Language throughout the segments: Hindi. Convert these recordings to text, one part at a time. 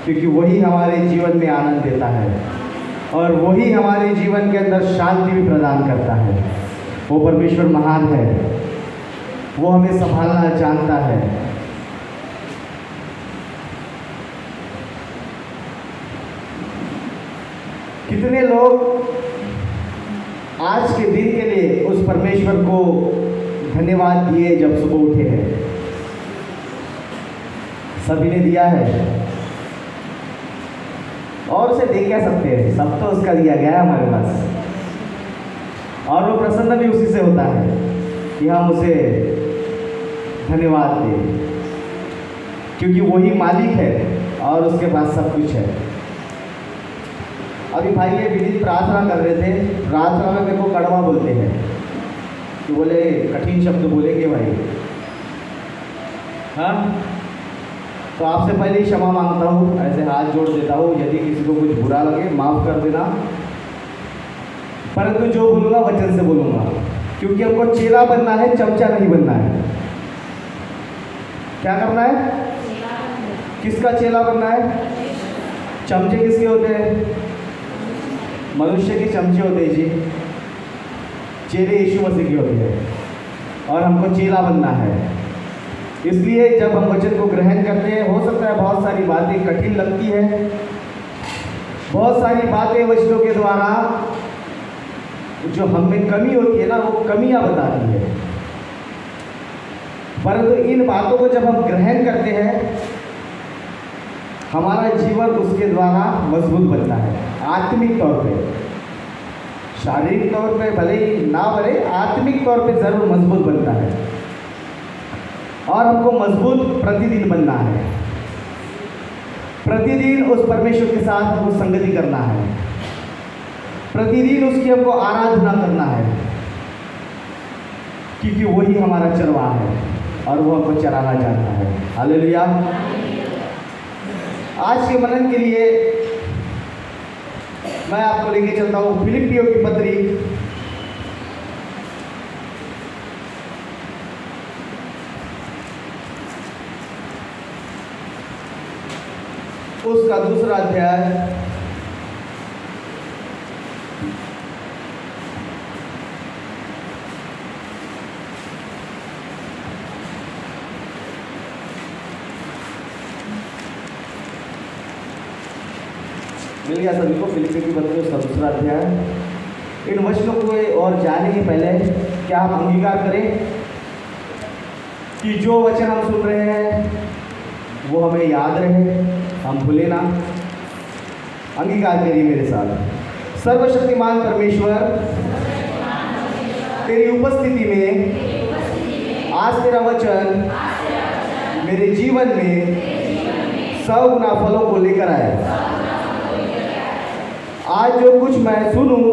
क्योंकि वही हमारे जीवन में आनंद देता है और वही हमारे जीवन के अंदर शांति भी प्रदान करता है। वो परमेश्वर महान है, वो हमें संभालना जानता है। कितने लोग आज के दिन के लिए उस परमेश्वर को धन्यवाद दिए जब सुबह उठे हैं? सभी ने दिया है और उसे दे क्या सकते हैं, सब तो उसका दिया गया है हमारे पास और वो प्रसन्न भी उसी से होता है कि हम उसे धन्यवाद दें, क्योंकि वही मालिक है और उसके पास सब कुछ है। अभी भाई ये विनीत प्रार्थना कर रहे थे, प्रार्थना में मेरे को कड़वा बोलते हैं कि बोले कठिन शब्द बोलेंगे भाई। हाँ, तो आपसे पहले ही क्षमा मांगता हूँ, ऐसे हाथ जोड़ देता हूँ, यदि किसी को कुछ बुरा लगे माफ़ कर देना, परंतु जो बोलूँगा वचन से बोलूँगा, क्योंकि हमको चेला बनना है, चमचा नहीं बनना है। क्या करना है? किसका चेला बनना है? चमचे किसके होते हैं? मनुष्य के चमचे होते हैं जी, चेले यीशु मसीह के होते हैं और हमको चेला बनना है। इसलिए जब हम वचन को ग्रहण करते हैं, हो सकता है बहुत सारी बातें कठिन लगती है, बहुत सारी बातें वचनों के द्वारा जो हम में कमी होती है ना, वो कमियां बताती है, परंतु इन बातों को जब हम ग्रहण करते हैं, हमारा जीवन उसके द्वारा मजबूत बनता है। आत्मिक तौर पे, शारीरिक तौर पे भले ही ना बने, आत्मिक तौर पे जरूर मजबूत बनता है और हमको मजबूत प्रतिदिन बनना है। प्रतिदिन उस परमेश्वर के साथ हमको संगति करना है, प्रतिदिन उसकी हमको आराधना करना है, क्योंकि वही हमारा चरवाहा है और वो हमको चराना चाहता है। हालेलुया। आज के मनन के लिए मैं आपको लेके चलता हूँ फिलिपियों की पत्री, उसका दूसरा अध्याय मिल गया सभी को। फिलिपियों की पत्री उसका दूसरा अध्याय। इन वचनों को और जाने के पहले क्या हम अंगीकार करें कि जो वचन हम सुन रहे हैं वो हमें याद रहे, हम भूले ना। अंगीकार करिए मेरे साथ। सर्वशक्तिमान परमेश्वर, तेरी उपस्थिति में आज तेरा वचन मेरे जीवन में 100 गुना फलों को लेकर आए। आज जो कुछ मैं सुनूं,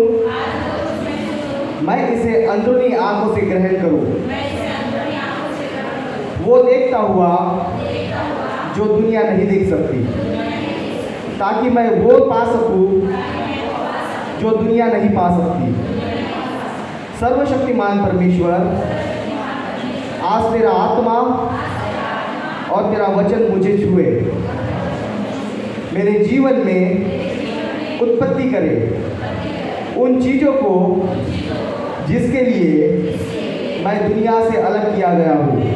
मैं इसे अंदरूनी आंखों से ग्रहण करूं, वो देखता हुआ जो दुनिया नहीं देख सकती, ताकि मैं वो पा सकूं जो दुनिया नहीं पा सकती। सर्वशक्तिमान परमेश्वर, आज तेरा आत्मा और तेरा वचन मुझे छुए, मेरे जीवन में उत्पत्ति करे उन चीज़ों को जिसके लिए मैं दुनिया से अलग किया गया हूँ।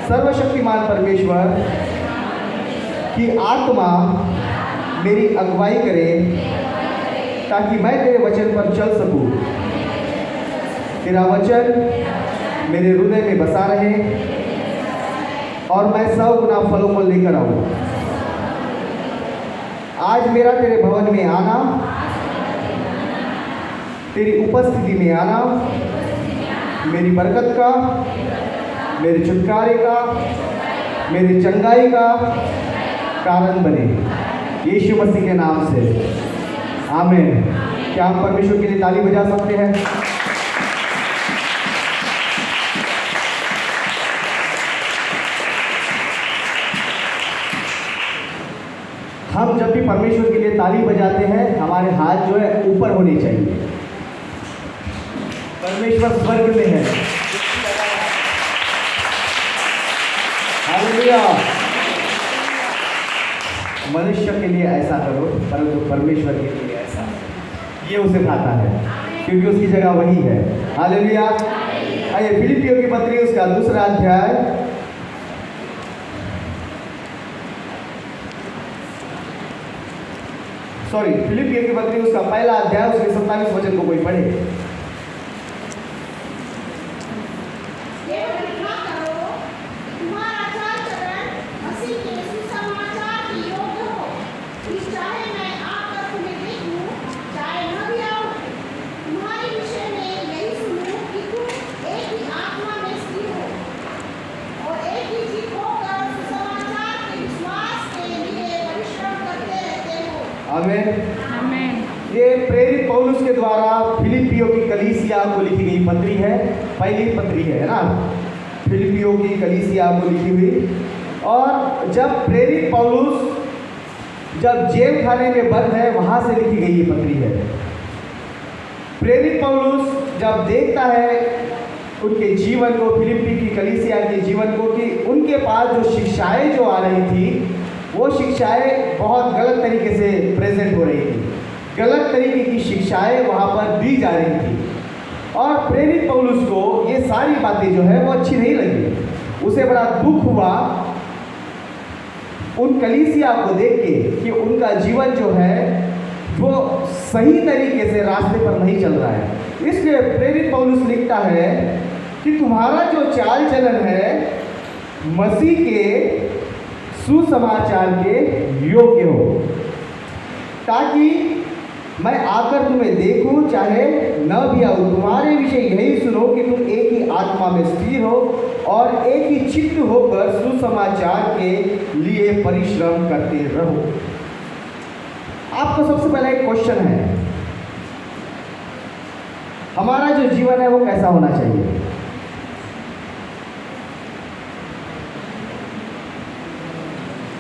सर्वशक्तिमान परमेश्वर की आत्मा मेरी अगुवाई करे, ताकि मैं तेरे वचन पर चल सकूं। तेरा वचन मेरे हृदय में बसा रहे और मैं 100 गुना फलों को लेकर आऊँ। आज मेरा तेरे भवन में आना, तेरी उपस्थिति में आना, मेरी बरकत का, मेरे छुटकारे का, मेरी चंगाई का कारण बने, यीशु मसीह के नाम से, आमीन। क्या हम परमेश्वर के लिए ताली बजा सकते हैं? हम जब भी परमेश्वर के लिए ताली बजाते हैं, हमारे हाथ जो है ऊपर होने चाहिए। परमेश्वर स्वर्ग में है। हालेलुया। मनुष्य के लिए ऐसा करो परंतु परमेश्वर के लिए ऐसा, ये उसे भाता है क्योंकि उसकी जगह वही है। हालेलुया। आइए फिलिपियों की पत्री उसका 2 अध्याय, फिलिपियों की पत्री उसका 1 अध्याय उसके 27 वचन को कोई पढ़े। आमीन। ये प्रेरित पौलुस के द्वारा फिलिपियों की कलीसिया को लिखी गई पत्री है, पहली पत्री है ना, फिलिपियों की कलीसिया को लिखी हुई। और जब प्रेरित पौलुस जब जेल खाने में बंद है वहां से लिखी गई ये पत्री है। प्रेरित पौलुस जब देखता है उनके जीवन को, फिलिपी की कलीसिया के जीवन को, कि उनके पास जो शिक्षाएं जो आ रही थी वो शिक्षाएं बहुत गलत तरीके से प्रेजेंट हो रही थी, गलत तरीके की शिक्षाएं वहाँ पर दी जा रही थी। और प्रेरित पौलुस को ये सारी बातें जो है वो अच्छी नहीं लगी। उसे बड़ा दुख हुआ उन कलीसिया को देख के कि उनका जीवन जो है वो सही तरीके से रास्ते पर नहीं चल रहा है। इसलिए प्रेरित पौलुस लिखता है कि तुम्हारा जो चाल चलन है मसीह के सुसमाचार के योग्य हो, ताकि मैं आकर तुम्हें देखूं, चाहे न भी आऊं। तुम्हारे विषय यही सुनो कि तुम एक ही आत्मा में स्थिर हो और एक ही चित्त होकर सुसमाचार के लिए परिश्रम करते रहो। आपको सबसे पहला एक क्वेश्चन है, हमारा जो जीवन है वो कैसा होना चाहिए?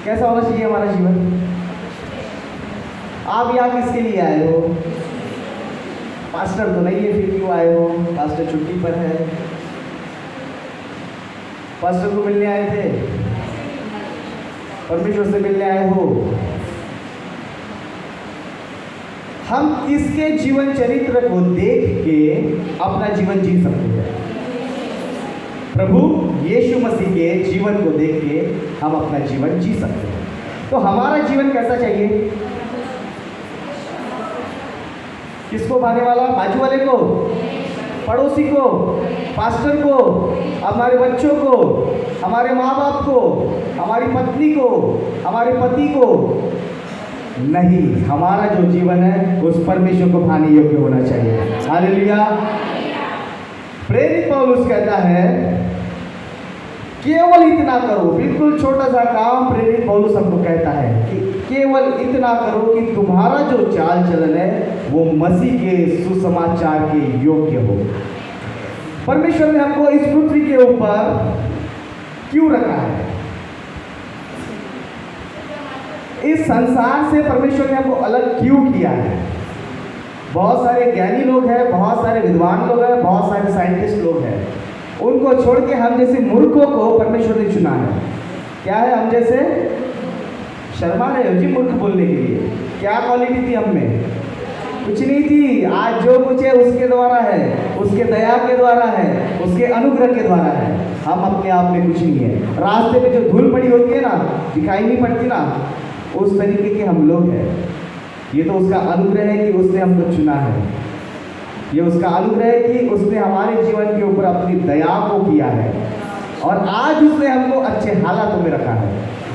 कैसा होना चाहिए हमारा जीवन? आप यहाँ किसके लिए आए हो? पास्टर तो नहीं है, फिर क्यों आए हो? पास्टर छुट्टी पर है। पास्टर को मिलने आए थे, परमेश्वर से मिलने आए हो। हम किसके जीवन चरित्र को देख के अपना जीवन जी सकते हैं? प्रभु यीशु मसीह के जीवन को देख के हम अपना जीवन जी सकते हैं। तो हमारा जीवन कैसा चाहिए? किसको भाने वाला? बाजू वाले को, पड़ोसी को, पास्टर को, हमारे बच्चों को, हमारे माँ बाप को, हमारी पत्नी को, हमारे पति को? नहीं, हमारा जो जीवन है उस परमेश्वर को भाने योग्य होना चाहिए। हालेलुया। प्रेरित पौलुस कहता है केवल इतना करो, बिल्कुल छोटा सा काम प्रेरित पौलुस हमको कहता है कि केवल इतना करो कि तुम्हारा जो चाल चलन है वो मसीह के सुसमाचार के योग्य हो। परमेश्वर ने हमको इस पृथ्वी के ऊपर क्यों रखा है? इस संसार से परमेश्वर ने हमको अलग क्यों किया है? बहुत सारे ज्ञानी लोग हैं, बहुत सारे विद्वान लोग हैं, बहुत सारे साइंटिस्ट लोग हैं, उनको छोड़ के हम जैसे मूर्खों को परमेश्वर ने चुना है। क्या है? हम जैसे शर्मा रहे हो जी मूर्ख बोलने के लिए। क्या क्वालिटी थी हम में? कुछ नहीं थी। आज जो कुछ है उसके द्वारा है, उसके दया के द्वारा है, उसके अनुग्रह के द्वारा है। हम अपने आप में कुछ नहीं है। रास्ते पे जो धूल पड़ी होती है ना, दिखाई नहीं पड़ती ना, उस तरीके के हम लोग हैं। ये तो उसका अनुग्रह है कि उसने हमको चुना है। ये उसका अनुग्रह है कि उसने हमारे जीवन के ऊपर अपनी दया को किया है और आज उसने हमको अच्छे हालातों में रखा है।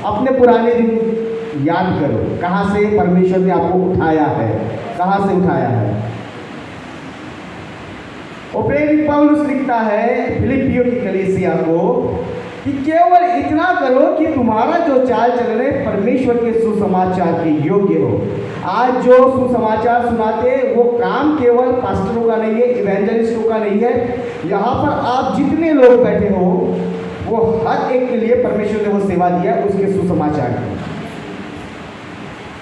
अपने पुराने दिन याद करो, कहाँ से परमेश्वर ने आपको उठाया है, कहाँ से उठाया है। और प्रेरित पौलुस लिखता है फिलिपियों की कलीसिया को कि केवल इतना करो कि तुम्हारा जो चाल चलन है परमेश्वर के सुसमाचार के योग्य हो। आज जो सुसमाचार सुनाते वो काम केवल पास्टरों का नहीं है, इवेंजलिस्टों का नहीं है। यहाँ पर आप जितने लोग बैठे हो वो हर एक के लिए परमेश्वर ने वो सेवा दिया है, उसके सुसमाचार की।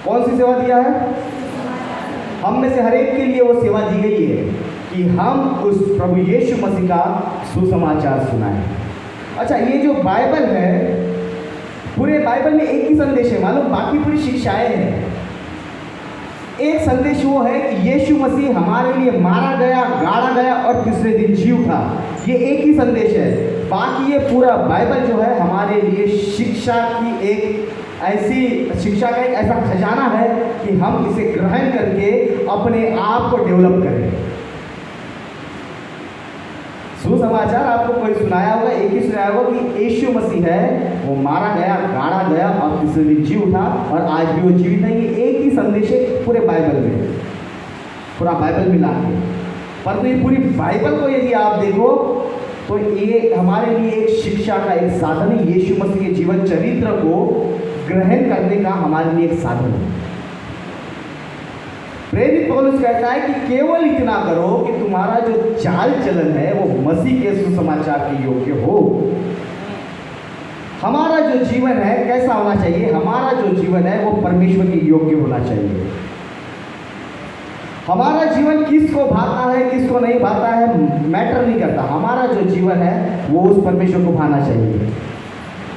कौन सी सेवा दिया है? हम में से हर एक के लिए वो सेवा दी गई है कि हम उस प्रभु यीशु मसीह का सुसमाचार सुनाएं। अच्छा, ये जो बाइबल है पूरे बाइबल में एक ही संदेश है, मालूम, बाकी पूरी शिक्षाएं हैं। एक संदेश वो है कि यीशु मसीह हमारे लिए मारा गया, गाड़ा गया और तीसरे दिन जी उठा। ये एक ही संदेश है। बाकी ये पूरा बाइबल जो है हमारे लिए शिक्षा की एक ऐसी शिक्षा का एक ऐसा खजाना है कि हम इसे ग्रहण करके अपने आप को डेवलप करें। सुसमाचार आपको कोई सुनाया होगा, एक ही सुनाया होगा कि यीशु मसीह है, वो मारा गया, गाड़ा गया और तीसरे दिन जी उठा और आज भी वो जीवित है। ये एक ही संदेश है पूरे बाइबल में, पूरा बाइबल मिला के। परंतु ये पूरी बाइबल को यदि आप देखो तो ये हमारे लिए एक शिक्षा का एक साधन है। यीशु मसीह के जीवन चरित्र को ग्रहण करने का हमारे लिए एक साधन है। प्रेरित पौलुस कहता है कि केवल इतना करो कि तुम्हारा जो चाल चलन है वो मसीह के सुसमाचार के योग्य हो। हमारा जो जीवन है कैसा होना चाहिए? हमारा जो जीवन है वो परमेश्वर के योग्य होना चाहिए। हमारा जीवन किसको भाता है, किसको नहीं भाता है, मैटर नहीं करता। हमारा जो जीवन है वो उस परमेश्वर को भाना चाहिए।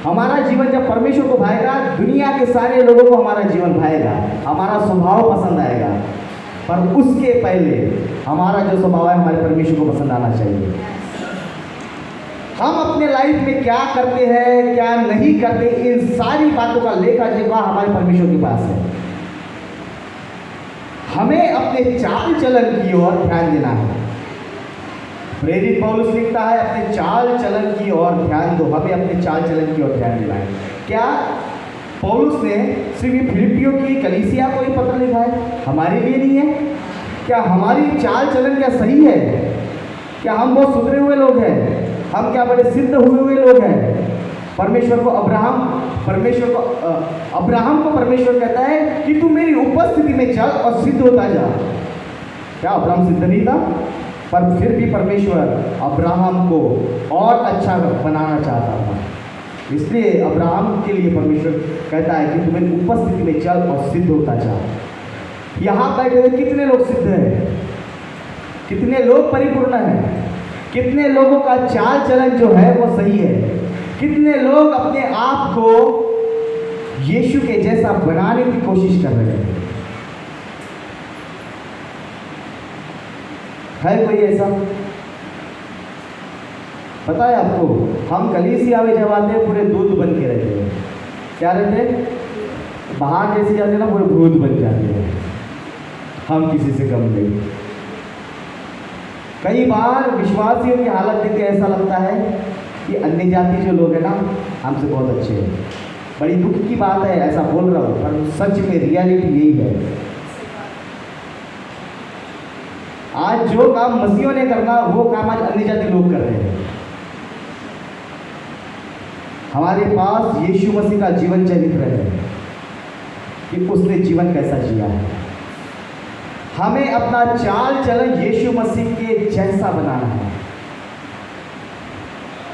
हमारा जीवन जब परमेश्वर को भाएगा, दुनिया के सारे लोगों को हमारा जीवन भाएगा, हमारा स्वभाव पसंद आएगा। पर उसके पहले हमारा जो स्वभाव है हमारे परमेश्वर को पसंद आना चाहिए। हम अपने लाइफ में क्या करते हैं, क्या नहीं करते, इन सारी बातों का लेखा जोखा हमारे परमेश्वर के पास है। हमें अपने चाल चलन की ओर ध्यान देना है। प्रेरित पौलुस लिखता है अपने चाल चलन की ओर ध्यान दो। हमें अपने चाल चलन की ओर ध्यान देना है। क्या पौलुस ने सिर्फ फिलिपियों की कलीसिया को ही पत्र लिखा है? हमारे लिए नहीं है क्या? हमारी चाल चलन क्या सही है? क्या हम बहुत सुधरे हुए लोग हैं? हम क्या बड़े सिद्ध हुए हुए लोग हैं? परमेश्वर को अब्राहम को परमेश्वर कहता है कि तू मेरी उपस्थिति में चल और सिद्ध होता जा। क्या अब्राहम सिद्ध नहीं था? पर फिर भी परमेश्वर अब्राहम को और अच्छा बनाना चाहता था। इसलिए अब्राहम के लिए परमेश्वर कहता है कि तू मेरी उपस्थिति में चल और सिद्ध होता जा। यहाँ बैठे हुए कितने लोग सिद्ध हैं? कितने लोग परिपूर्ण हैं? कितने लोगों का चाल चलन जो है वो सही है? कितने लोग अपने आप को यीशु के जैसा बनाने की कोशिश कर रहे हैं? है कोई ऐसा? पता है आपको, हम कलीसिया में जब आते हैं पूरे दूध बन के रहते हैं। क्या रहते हैं? बाहर जैसे जाते हैं ना पूरे दूध बन जाते हैं। हम किसी से कम नहीं। कई बार विश्वासियों की हालत देख के ऐसा लगता है कि अन्य जाति जो लोग हैं ना हमसे बहुत अच्छे हैं। बड़ी दुख की बात है, ऐसा बोल रहा हूँ, पर सच में रियलिटी यही है। आज जो काम मसीहों ने करना वो काम आज अन्य जाति लोग कर रहे हैं। हमारे पास यीशु मसीह का जीवन चरित्र है कि उसने जीवन कैसा जिया है। हमें अपना चाल चलन यीशु मसीह के जैसा बनाना है।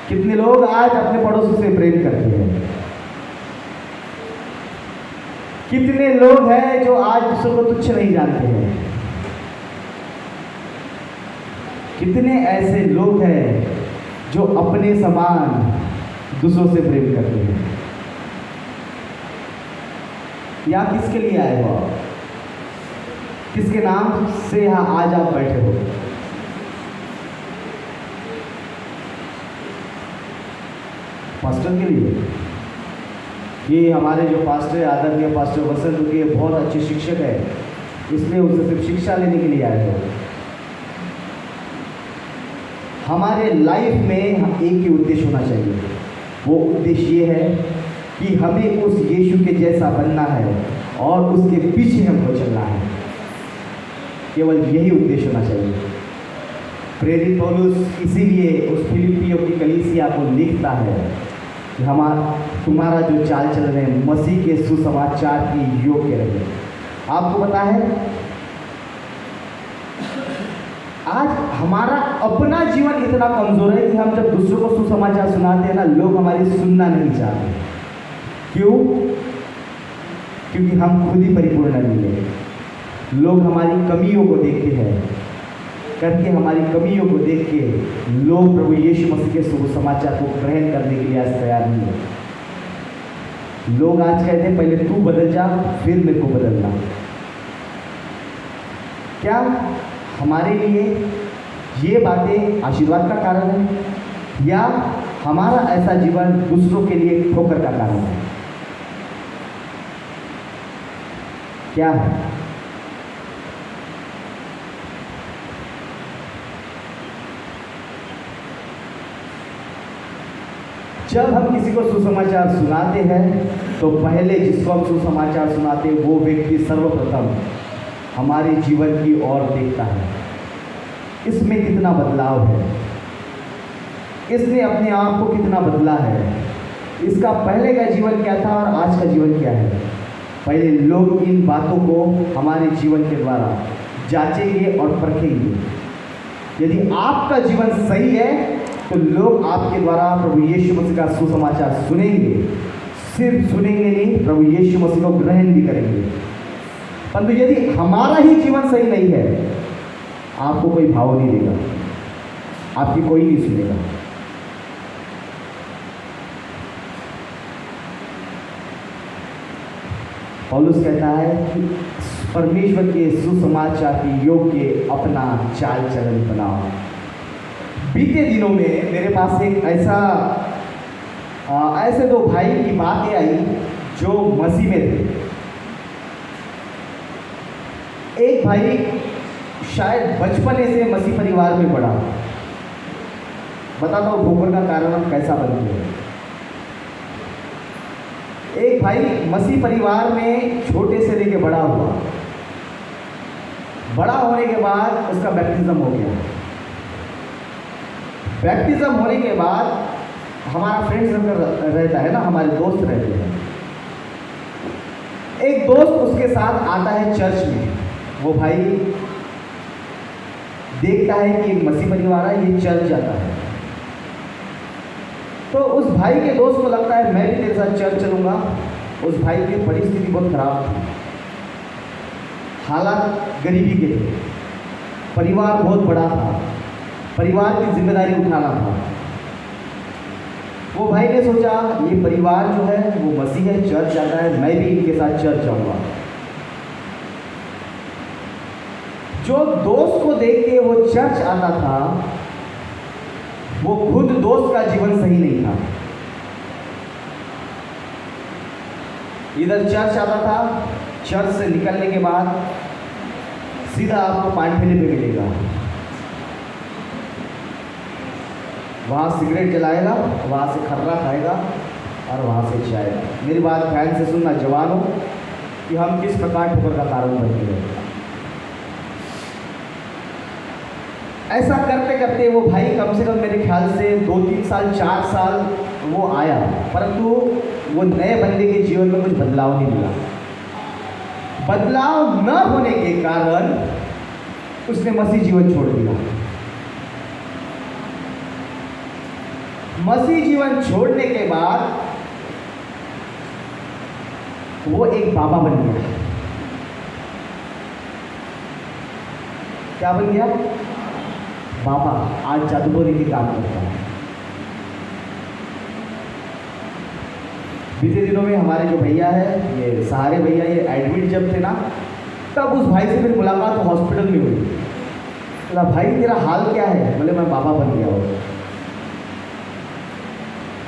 कितने लोग आज अपने पड़ोसी से प्रेम करते हैं? कितने लोग हैं जो आज दूसरों को तुच्छ नहीं जानते हैं? कितने ऐसे लोग हैं जो अपने समान दूसरों से प्रेम करते हैं? या किसके लिए आए हो आप? किसके नाम से यहाँ आज आप बैठे हो? पास्टर के लिए? ये हमारे जो पास्टर है, आदरणीय पास्टर वसंत के बहुत अच्छे शिक्षक है, इसलिए उनसे सिर्फ शिक्षा लेने के लिए आए हो। हमारे लाइफ में हम एक ही उद्देश्य होना चाहिए। वो उद्देश्य ये है कि हमें उस यीशु के जैसा बनना है और उसके पीछे हमको चलना है। केवल यही उद्देश्य होना चाहिए। प्रेरित पौलुस इसीलिए उस फिलिपियों की कलीसिया को लिखता है कि तुम्हारा जो चाल चलन है मसीह के सुसमाचार की योग्य रहे। आपको पता है आज हमारा अपना जीवन इतना कमजोर है कि हम जब दूसरों को सुसमाचार सुनाते हैं ना, लोग हमारी सुनना नहीं चाहते। क्यों? क्योंकि हम खुद ही परिपूर्ण नहीं है। लोग हमारी कमियों को देखते हैं, करके हमारी कमियों को देख के लोग प्रभु यीशु मसीह के सुसमाचार को ग्रहण करने के लिए आज तैयार नहीं है। लोग आज कहते हैं पहले तू बदल जा फिर मेरे को बदलना। क्या हमारे लिए ये बातें आशीर्वाद का कारण है या हमारा ऐसा जीवन दूसरों के लिए ठोकर का कारण है? क्या है? जब हम किसी को सुसमाचार सुनाते हैं तो पहले जिसको हम सुसमाचार सुनाते हैं वो व्यक्ति सर्वप्रथम हमारे जीवन की ओर देखता है, इसमें कितना बदलाव है, इसने अपने आप को कितना बदला है, इसका पहले का जीवन क्या था और आज का जीवन क्या है। पहले लोग इन बातों को हमारे जीवन के द्वारा जांचेंगे और परखेंगे। यदि आपका जीवन सही है तो लोग आपके द्वारा प्रभु यीशु मसीह का सुसमाचार सुनेंगे, सिर्फ सुनेंगे नहीं, प्रभु यीशु मसीह को ग्रहण भी करेंगे। परंतु यदि हमारा ही जीवन सही नहीं है, आपको कोई भाव नहीं देगा, आपकी कोई नहीं सुनेगा। पौलुस कहता है कि परमेश्वर के सुसमाचार के योग्य अपना चाल चलन बनाओ। बीते दिनों में मेरे पास एक ऐसे दो भाई की बातें आई जो मसीह में थे। एक भाई शायद बचपने से मसीह परिवार में पड़ा। बताता हूँ ठोकर का कारण हम कैसा बनते हैं। एक भाई मसीह परिवार में छोटे से लेके बड़ा हुआ। बड़ा होने के बाद उसका बैप्टिज्म हो गया। बैप्टिज्म होने के बाद हमारा फ्रेंड सर्कल रहता है ना, हमारे दोस्त रहते हैं। एक दोस्त उसके साथ आता है चर्च में। वो भाई देखता है कि मसीह परिवार है, ये चर्च जाता है। तो उस भाई के दोस्त को लगता है मैं भी तेरे साथ चर्च चलूँगा। उस भाई की परिस्थिति बहुत खराब थी, हालात गरीबी के थे, परिवार बहुत बड़ा था, परिवार की जिम्मेदारी उठाना था। वो भाई ने सोचा ये परिवार जो है वो मसीह है, चर्च जाता है, मैं भी इनके साथ चर्च जाऊँगा। जो दोस्त को देख के वो चर्च आता था, वो खुद दोस्त का जीवन सही नहीं था। इधर चर्च आता था, चर्च से निकलने के बाद सीधा आपको पान ठेले पे मिलेगा, वहाँ सिगरेट जलाएगा, वहाँ से खर्रा खाएगा और वहाँ से जाएगा। मेरी बात ध्यान से सुनना जवानों कि हम किस प्रकार ठोकर का कारण बनते हैं। ऐसा करते करते वो भाई कम से कम मेरे ख्याल से 2-3 साल 4 साल वो आया, परंतु वो नए बंदे के जीवन में कुछ बदलाव नहीं मिला। बदलाव न होने के कारण उसने मसीह जीवन छोड़ दिया। मसीह जीवन छोड़ने के बाद वो एक बाबा बन गया। क्या बन गया? बाबा। आज जादूगरी के काम करता है। बीते दिनों में हमारे जो भैया है, ये सहारे भैया, ये एडमिट जब थे ना, तब उस भाई से मेरी मुलाकात हॉस्पिटल में हुई। बोला भाई तेरा हाल क्या है? बोले मैं बाबा बन गया हूँ।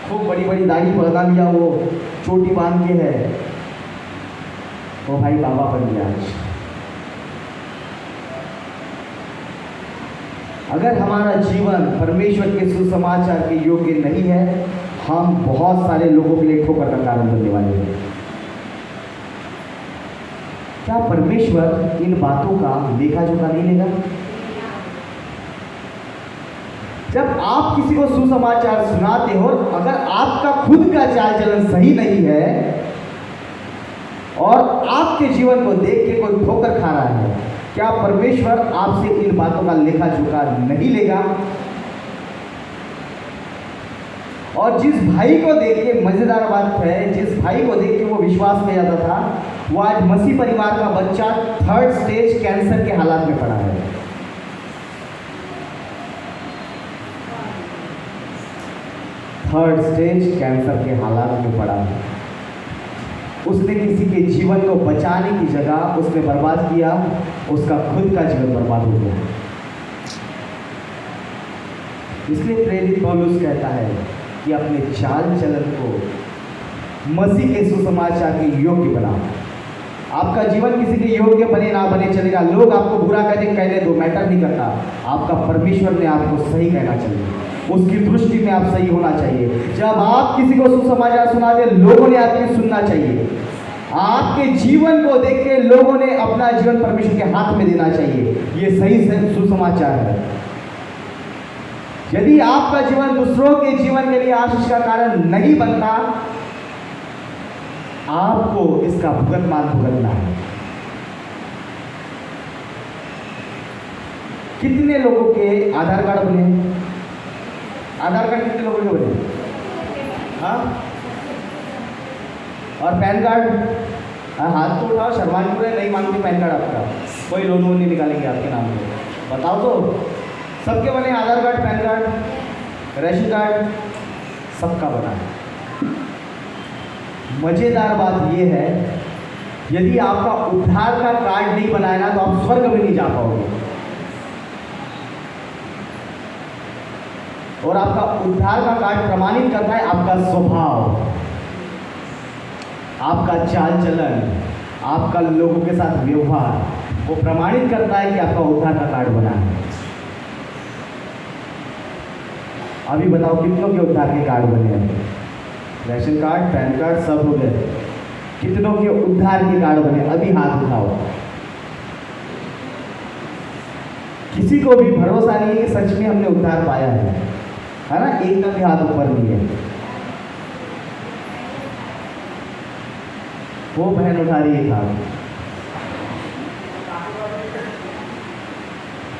खूब बड़ी बड़ी दाढ़ी बढ़ा लिया, वो चोटी बांध के है, वो भाई बाबा बन गया आज। अगर हमारा जीवन परमेश्वर के सुसमाचार के योग्य नहीं है, हम बहुत सारे लोगों के लिए ठोकर का कारण बनने वाले हैं। क्या परमेश्वर इन बातों का लेखा जोखा नहीं लेगा? जब आप किसी को सुसमाचार सुनाते हो, अगर आपका खुद का चाल चलन सही नहीं है और आपके जीवन को देख के कोई ठोकर खा रहा है, क्या परमेश्वर आपसे इन बातों का लेखा जोखा नहीं लेगा? और जिस भाई को देख के, मजेदार बात है, जिस भाई को देख के वो विश्वास में जाता था, वो आज मसीह परिवार का बच्चा 3rd स्टेज कैंसर के हालात में पड़ा है। थर्ड स्टेज कैंसर के हालात में पड़ा है। उसने किसी के जीवन को बचाने की जगह उसने बर्बाद किया, उसका खुद का जीवन बर्बाद हो गया। इसलिए प्रेरित पौलुस कहता है कि अपने चाल चलन को मसीह के सुसमाचार के योग्य बनाओ। आपका जीवन किसी के योग्य बने ना बने चलेगा, लोग आपको बुरा कहने दो, मैटर नहीं करता। आपका परमेश्वर ने आपको सही कहना चाहिए, उसकी दृष्टि में आप सही होना चाहिए। जब आप किसी को सुसमाचार सुनाते, लोगों ने आपकी सुनना चाहिए। आपके जीवन को देख के लोगों ने अपना जीवन परमेश्वर के हाथ में देना चाहिए। ये सही सुसमाचार है। यदि आपका जीवन दूसरों के जीवन के लिए आशीष का कारण नहीं बनता, आपको इसका भुगतान भुगतना है। कितने लोगों के आधार कार्ड बने? आधार कार्ड कितने लोगों के बने? हाँ, और पैन कार्ड? हाथ तो उठाओ, शर्मानी पूरे नहीं मांगती पैन कार्ड आपका, कोई लोन वोन नहीं निकालेंगे आपके नाम पे। बताओ तो, सबके बने Aadhaar card, PAN card, ration card, सबका बना है। मजेदार बात यह है, यदि आपका उद्धार का कार्ड नहीं बनाया ना, तो आप स्वर्ग में नहीं जा पाओगे। और आपका उद्धार का कार्ड प्रमाणित करता है आपका स्वभाव, आपका चाल चलन, आपका लोगों के साथ व्यवहार, वो प्रमाणित करता है कि आपका उद्धार का कार्ड बना है। अभी बताओ कितनों के उद्धार के कार्ड बने हैं? रेशन कार्ड, पैन कार्ड सब हो गए। कितनों के उद्धार के कार्ड बने? अभी हाथ उठाओ। किसी को भी भरोसा नहीं है कि सच में हमने उद्धार पाया है ना? एक का भी हाथ ऊपर नहीं है। वो बहन उठा रही है हाथ,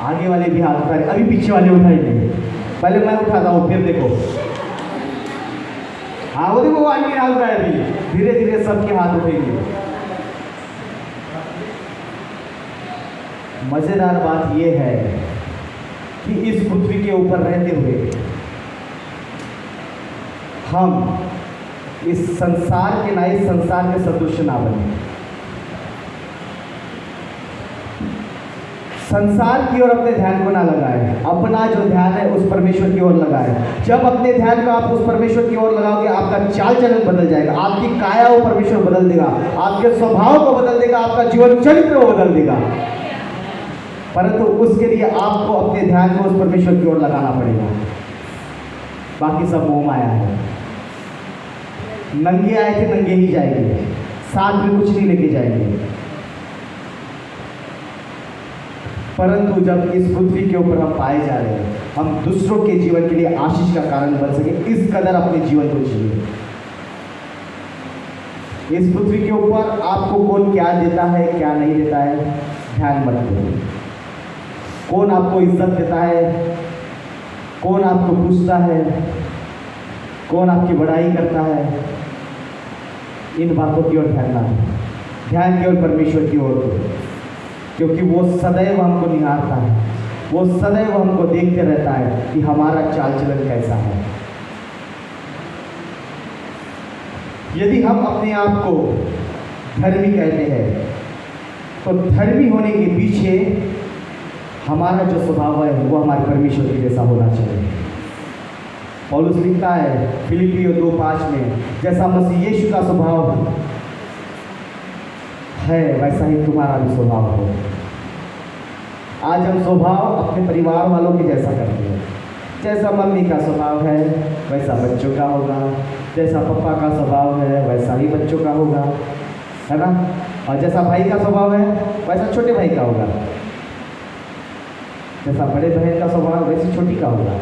आगे वाले भी हाथ उठा रहे, अभी पीछे वाले उठाएंगे। पहले मैं उठाता हूँ, फिर देखो। हाँ, वो देखो, वो आगे हाथ उठाए, अभी धीरे धीरे सबके हाथ उठेंगे। मजेदार बात यह है कि इस पृथ्वी के ऊपर रहते हुए हम इस संसार के ना, इस संसार के सदृश ना बने। संसार की ओर अपने ध्यान को ना लगाए, अपना जो ध्यान है उस परमेश्वर की ओर लगाए। जब अपने ध्यान को आप उस परमेश्वर की ओर लगाओगे, आपका चाल चलन बदल जाएगा, आपकी काया वो परमेश्वर बदल देगा, आपके स्वभाव को बदल देगा, आपका जीवन चरित्र को बदल देगा। परंतु उसके लिए आपको अपने ध्यान को उस परमेश्वर की ओर लगाना पड़ेगा। बाकी सब मोह माया है। नंगे आए थे नंगे ही जाएंगे, साथ में कुछ नहीं लेके जाएंगे। परंतु जब इस पृथ्वी के ऊपर हम पाए जा रहे हैं, हम दूसरों के जीवन के लिए आशीष का कारण बन सके, इस कदर अपने जीवन को जिए। इस पृथ्वी के ऊपर आपको कौन क्या देता है, क्या नहीं देता है, ध्यान मत दो। कौन आपको इज्जत देता है, कौन आपको पूछता है, कौन आपकी बड़ाई करता है, इन बातों की ओर ध्यान केवल परमेश्वर की ओर दो, क्योंकि वो सदैव हमको निहारता है, वो सदैव हमको देखते रहता है कि हमारा चाल चलन कैसा है। यदि हम अपने आप को धर्मी कहते हैं, तो धर्मी होने के पीछे हमारा जो स्वभाव है वो हमारे परमेश्वर के जैसा होना चाहिए। पौलुस लिखता है फिलिपियों 2:5 में, जैसा मसीह यीशु का स्वभाव है वैसा ही तुम्हारा भी स्वभाव हो। आज हम स्वभाव अपने परिवार वालों के जैसा करते हैं। जैसा मम्मी का स्वभाव है वैसा बच्चों का होगा, जैसा पापा का स्वभाव है वैसा ही बच्चों का होगा, है ना? और जैसा भाई का स्वभाव है वैसा छोटे भाई का होगा, जैसा बड़े बहन का स्वभाव वैसे छोटी का होगा।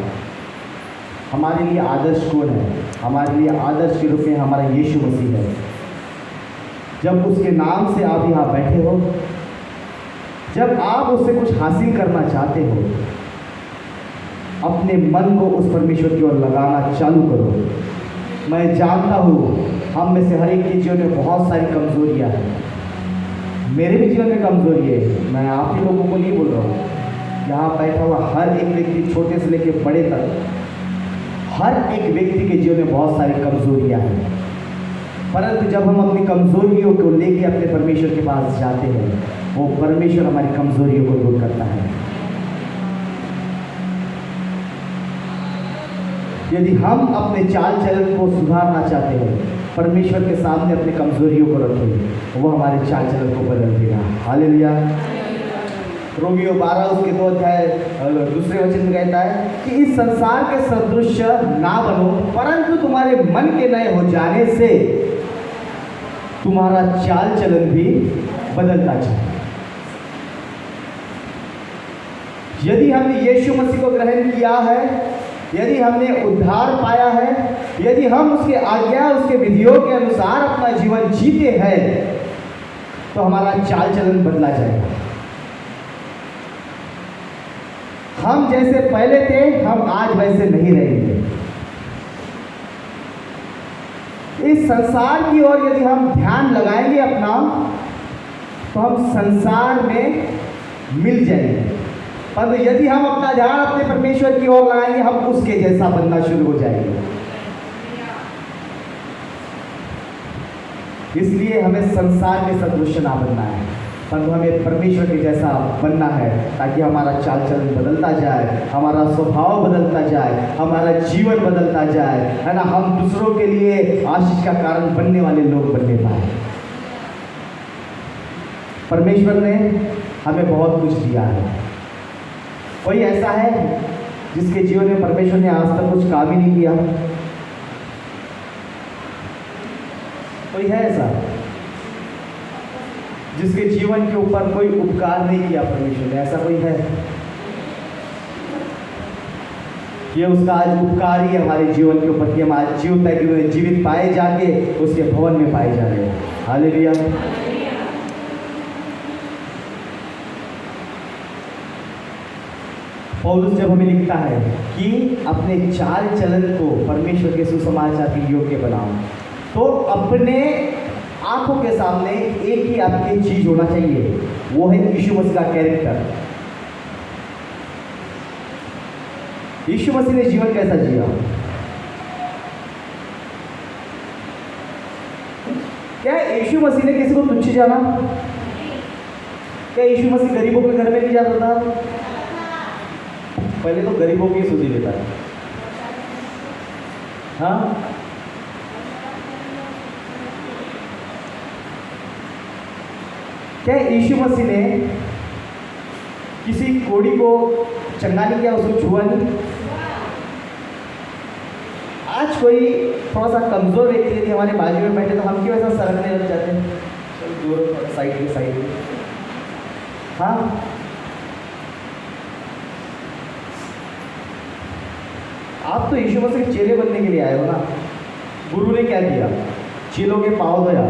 हमारे लिए आदर्श कौन है? हमारे लिए आदर्श के रूप में हमारा यीशु मसीह है। जब उसके नाम से आप यहाँ बैठे हो, जब आप उससे कुछ हासिल करना चाहते हो, अपने मन को उस परमेश्वर की ओर लगाना चालू करो। मैं जानता हूँ हम में से हर एक के जीवन में बहुत सारी कमजोरियाँ हैं। मेरे भी जीवन में कमजोरी है, मैं आप ही लोगों को नहीं बोल रहा हूँ। यहाँ बैठा हुआ हर एक व्यक्ति, छोटे से लेकर बड़े तक, हर एक व्यक्ति के जीवन में बहुत सारी कमजोरियाँ हैं। परंतु जब हम अपनी कमजोरियों को लेके अपने परमेश्वर के पास जाते हैं, वो परमेश्वर हमारी कमजोरियों को दूर करता है। यदि हम अपने चाल चलन को सुधारना चाहते हैं, परमेश्वर के सामने अपनी कमजोरियों को रखें, वो हमारे चाल चलन को बदल देगा। हालेलुया। रोमियो 12 उसके 2 अध्याय दूसरे वचन में कहता है कि इस संसार के सदृश ना बनो, परंतु तुम्हारे मन के नए हो जाने से तुम्हारा चाल चलन भी बदलता जाए। यदि हमने यीशु मसीह को ग्रहण किया है, यदि हमने उद्धार पाया है, यदि हम उसके आज्ञा, उसके विधियों के अनुसार अपना जीवन जीते हैं, तो हमारा चाल चलन बदला जाएगा। हम जैसे पहले थे, हम आज वैसे नहीं रहेंगे। इस संसार की ओर यदि हम ध्यान लगाएंगे अपना, तो हम संसार में मिल जाएंगे। पर यदि हम अपना ध्यान अपने परमेश्वर की ओर लगाएंगे, हम उसके जैसा बनना शुरू हो जाएंगे। इसलिए हमें संसार के सदृश ना बनना है, परंतु हमें परमेश्वर के जैसा बनना है, ताकि हमारा चाल चलन बदलता जाए, हमारा स्वभाव बदलता जाए, हमारा जीवन बदलता जाए, है ना। हम दूसरों के लिए आशीष का कारण बनने वाले लोग बनने पाए। परमेश्वर ने हमें बहुत कुछ दिया है। कोई ऐसा है जिसके जीवन में परमेश्वर ने आज तक कुछ काम ही नहीं किया? कोई है ऐसा जिसके जीवन के ऊपर कोई उपकार नहीं किया परमेश्वर ने? ऐसा कोई है? ये उसका आज उपकार ही है हमारे जीवन के ऊपर कि हम आज जीवित पाए जाके उसके भवन में पाए जा रहे हैं। हालेलुया। पौलुस जब हमें लिखता है कि अपने चाल चलन को परमेश्वर के सुसमाचार के योग्य बनाओ, तो अपने आंखों के सामने एक ही आपकी चीज होना चाहिए, वो है यीशु मसीह का कैरेक्टर। यीशु मसीह ने जीवन कैसा जिया? क्या यीशु मसीह ने किसी को तुच्छ जाना? क्या यीशु मसीह गरीबों के घर में नहीं जाता था? पहले तो गरीबों की सूझी लेता है। हाँ, क्या यीशु मसीह ने किसी कोढ़ी को चंगा नहीं किया, उसको छुआ नहीं? आज कोई थोड़ा सा कमजोर व्यक्ति यदि हमारे बाजू में बैठे तो हम क्यों ऐसा सरकने लग जाते हैं? चलो दूर साइड। हाँ, आप तो यीशु मसीह के चेले बनने के लिए आए हो ना। गुरु ने क्या किया? चेलों के पाँव धोया।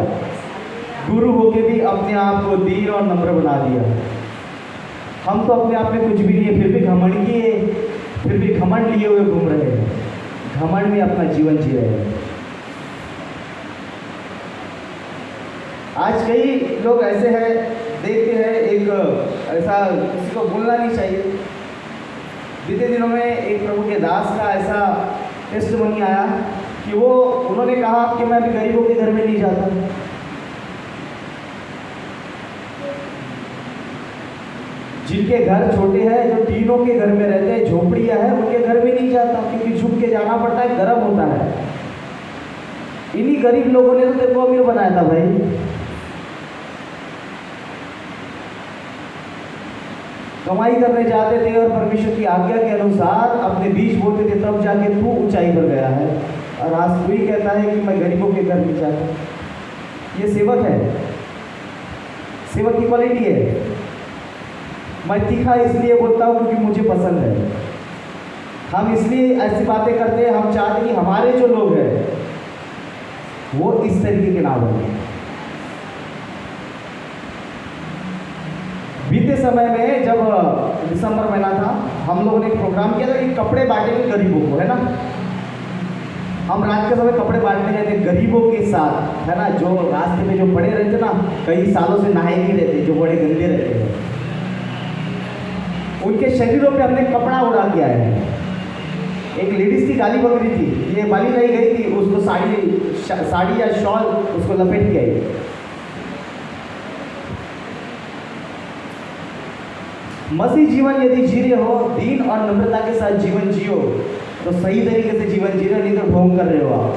गुरु होके भी अपने आप को दीन और नम्र बना दिया। हम तो अपने आप में कुछ भी नहीं है, फिर भी घमंड लिए हुए घूम रहे हैं, घमंड में अपना जीवन जी रहे हैं। आज कई लोग ऐसे हैं, देखते हैं, एक ऐसा किसी को बोलना नहीं चाहिए। बीते दिनों में एक प्रभु के दास का ऐसा टेस्टिमनी आया कि उन्होंने कहा कि मैं अभी गरीबों के घर में नहीं जाता। जिनके घर छोटे हैं, जो टीनों के घर में रहते हैं, झोपड़ियां हैं, उनके घर में नहीं जाता, क्योंकि झुक के जाना पड़ता है, गर्म होता है। इन्हीं गरीब लोगों ने तो तेरे को अमीर बनाया था भाई। कमाई करने जाते थे और परमेश्वर की आज्ञा के अनुसार अपने बीज बोते थे, तब जाके तू ऊंचाई पर गया है। और आज तू ही कहता है कि मैं गरीबों के घर में जाता। ये सेवक है? सेवक की क्वालिटी है? मैं तीखा इसलिए बोलता हूँ क्योंकि मुझे पसंद है। हम इसलिए ऐसी बातें करते हैं, हम चाहते हैं कि हमारे जो लोग हैं वो इस तरीके के ना बने। बीते समय में जब दिसंबर महीना था, हम लोगों ने एक प्रोग्राम किया था कि कपड़े बांटेंगे गरीबों को, है ना। हम रात के समय कपड़े बांटने गए थे गरीबों के साथ, है ना। जो रास्ते में जो पड़े रहते ना, कई सालों से नहाए नहीं रहते, जो बड़े गंदे रहते हैं, उनके शरीरों पे हमने कपड़ा उड़ा के आए हैं। एक लेडीज की गाली बक रही थी, ये बाली नहीं गई थी, उसको साड़ी या शॉल उसको लपेट के आई। मसीह जीवन यदि जी रहे हो, दीन और नम्रता के साथ जीवन जियो, तो सही तरीके से जीवन जी रहे हो, नहीं तो ढोंग कर रहे हो आप।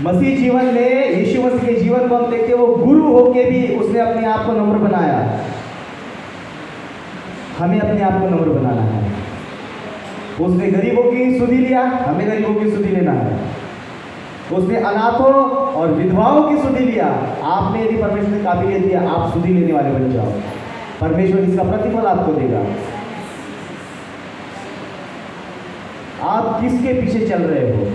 मसीह जीवन में यीशु मसीह के जीवन को हम देखते हैं, वो गुरु होके भी उसने अपने आप को नम्र बनाया। हमें अपने आप को नम्र बनाना है। उसने गरीबों की सुधि लिया, हमें गरीबों की सुधि लेना है। उसने अनाथों और विधवाओं की सुधि लिया। आपने यदि परमेश्वर ने काबिलियत दिया, आप सुधि लेने वाले बन जाओ, परमेश्वर इसका प्रतिफल आपको देगा। आप किसके पीछे चल रहे हो?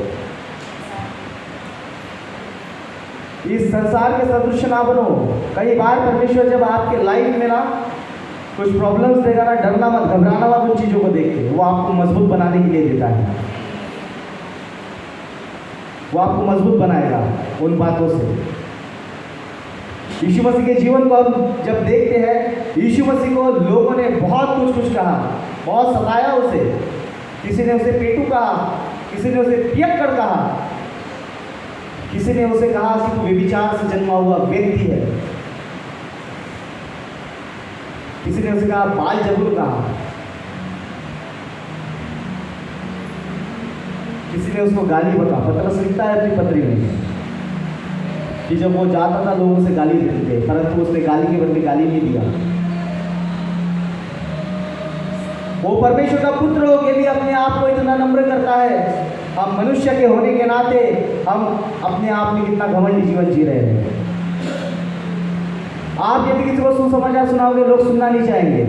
इस संसार के सदृश ना बनो। कई बार परमेश्वर जब आपके लाइफ में ना कुछ प्रॉब्लम्स देगा ना, डरना मत, घबराना मत उन चीज़ों को देख के। वो आपको मजबूत बनाने के लिए देता है। वो आपको मजबूत बनाएगा उन बातों से। यीशु मसीह के जीवन को हम जब देखते हैं, यीशु मसीह को लोगों ने बहुत कुछ कहा, बहुत सताया उसे। किसी ने उसे पेटू कहा, किसी ने उसे पियक्कड़ कहा, किसी ने उसे कहा कि तू व्यभिचार से जन्मा हुआ व्यक्ति है, किसी ने उसे कहा बाल जबूर कहा, किसी ने उसको गाली बका। पतरस लिखता है अपनी पत्री में कि जब वो जाता था लोग उसे गाली देते थे, परंतु उसने गाली के बदले गाली नहीं दिया। वो परमेश्वर का पुत्र होकर भी अपने आप को इतना नम्र करता है। हम मनुष्य के होने के नाते हम अपने आप में कितना घमंडी जीवन जी रहे हैं। आप यदि किसी को सुसमाचार सुनाओगे, लोग सुनना नहीं चाहेंगे।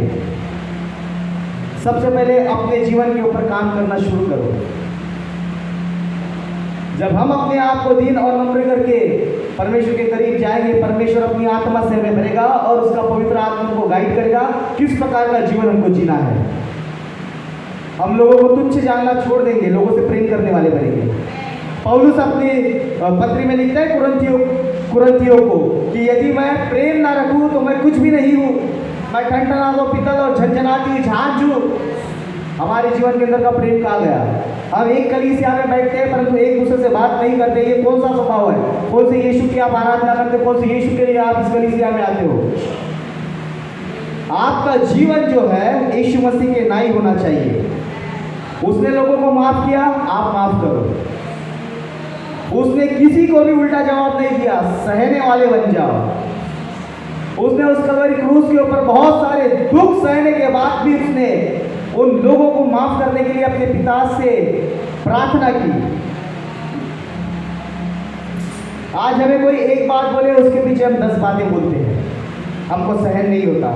सबसे पहले अपने जीवन के ऊपर काम करना शुरू करो। जब हम अपने आप को दीन और नम्र करके परमेश्वर के करीब जाएंगे, परमेश्वर अपनी आत्मा से हमें भरेगा और उसका पवित्र आत्मा को गाइड करेगा किस प्रकार का जीवन हमको जीना है। हम लोगों को तुच्छ जानना छोड़ देंगे, लोगों से प्रेम करने वाले बनेंगे। पौलुस अपनी पत्री में लिखता है कुरिन्थियों को कि यदि मैं प्रेम ना रखूं तो मैं कुछ भी नहीं हूं। मैं ठनठना दो पितल और झंझनाती झांझ हूं। हमारे जीवन के अंदर का प्रेम कहाँ गया? हम एक कलीसिया में बैठते हैं परंतु एक दूसरे से बात नहीं करते। ये कौन सा स्वभाव है? कौन से यीशु की आप आराधना करते, कौन से यीशु के लिए आप इस कलीसिया में आते हो? आपका जीवन जो है यीशु मसीह के नाई होना चाहिए। उसने लोगों को माफ किया, आप माफ करो। उसने किसी को भी उल्टा जवाब नहीं दिया, सहने वाले बन जाओ। उसने उस कलवरी क्रूस के ऊपर बहुत सारे दुख सहने के बाद भी उसने उन लोगों को माफ करने के लिए अपने पिता से प्रार्थना की। आज हमें कोई एक बात बोले, उसके पीछे हम 10 बातें बोलते हैं, हमको सहन नहीं होता।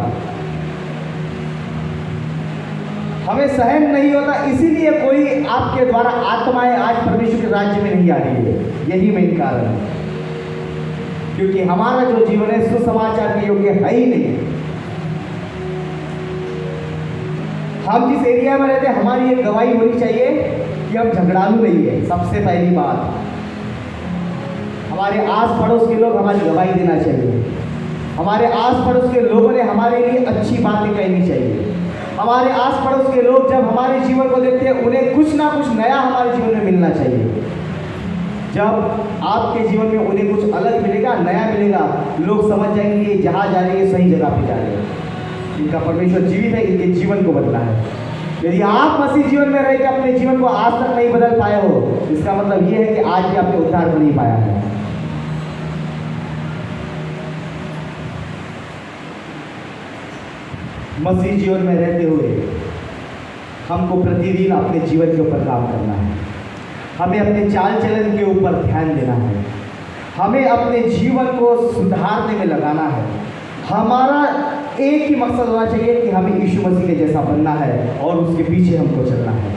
हमें सहन नहीं होता, इसीलिए कोई आपके द्वारा आत्माएं आज परमेश्वर के राज्य में नहीं आ रही है। यही मेन कारण है, क्योंकि हमारा जो जीवन है सुसमाचार के योग्य है ही नहीं। हम जिस एरिया में रहते हैं, हमारी एक गवाही होनी चाहिए कि हम झगड़ालू नहीं है। सबसे पहली बात, हमारे आस पड़ोस के लोग हमारी गवाही देना चाहिए। हमारे आस पड़ोस के लोगों ने हमारे लिए अच्छी बातें कहनी चाहिए। हमारे आस पड़ोस के लोग जब हमारे जीवन को देखते हैं, उन्हें कुछ ना कुछ नया हमारे जीवन में मिलना चाहिए। जब आपके जीवन में उन्हें कुछ अलग मिलेगा, नया मिलेगा, लोग समझ जाएंगे कि जहाँ जा रहे हैं सही जगह पे जा रहे हैं, इनका परमेश्वर जीवित है, इनके जीवन को बदला है। यदि आप मसीह जीवन में रह के अपने जीवन को आज तक नहीं बदल पाए हो, इसका मतलब ये है कि आज भी आपने उद्धार को नहीं पाया है। मसीह जीवन में रहते हुए हमको प्रतिदिन अपने जीवन के ऊपर काम करना है। हमें अपने चाल चलन के ऊपर ध्यान देना है। हमें अपने जीवन को सुधारने में लगाना है। हमारा एक ही मकसद होना चाहिए कि हमें यीशु मसीह के जैसा बनना है और उसके पीछे हमको चलना है।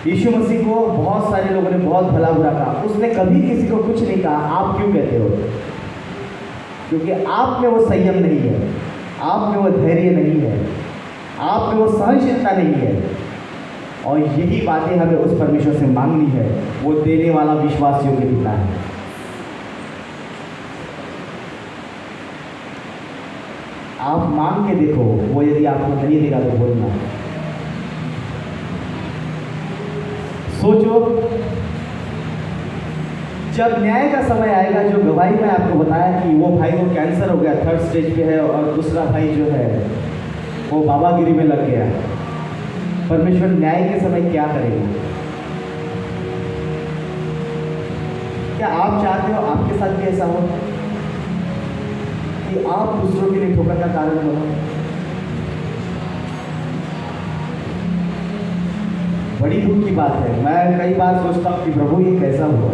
यीशु मसीह को बहुत सारे लोगों ने बहुत भला बुरा कहा, उसने कभी किसी को कुछ नहीं कहा। आप क्यों कहते हो? क्योंकि आप में वो संयम नहीं है, आप में वो धैर्य नहीं है, आप में वो सहनशीलता नहीं है। और यही बातें हमें उस परमेश्वर से मांगनी है। वो देने वाला विश्वासियों के पिता है। आप मांग के देखो, वो यदि आपको नहीं देगा तो बोलना। सोचो, जब न्याय का समय आएगा, जो गवाही में आपको बताया कि वो भाई को कैंसर हो गया, 3rd स्टेज पे है, और दूसरा भाई जो है वो बाबागिरी में लग गया, परमेश्वर न्याय के समय क्या करेगा? क्या आप चाहते हो आपके साथ भी ऐसा हो कि आप दूसरों के लिए ठोकर का कारण बनो? बड़ी दुख की बात है। मैं कई बार सोचता हूँ कि प्रभु ये कैसा हुआ।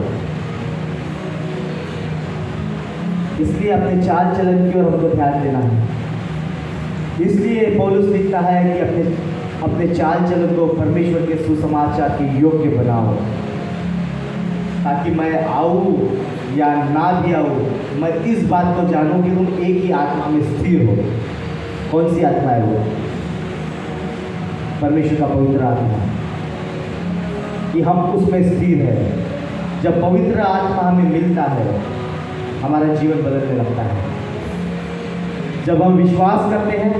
इसलिए अपने चाल चलन की ओर हमको ध्यान देना है। इसलिए पौलुस लिखता है कि अपने चाल चलन को परमेश्वर के सुसमाचार के योग्य बनाओ, ताकि मैं आऊँ या ना भी आऊँ, मैं इस बात को जानूँ कि तुम एक ही आत्मा में स्थिर हो। कौन सी आत्मा है वो? परमेश्वर का पवित्र आत्मा, कि हम उसमें स्थिर है। जब पवित्र आत्मा हमें मिलता है, हमारा जीवन बदलने लगता है। जब हम विश्वास करते हैं,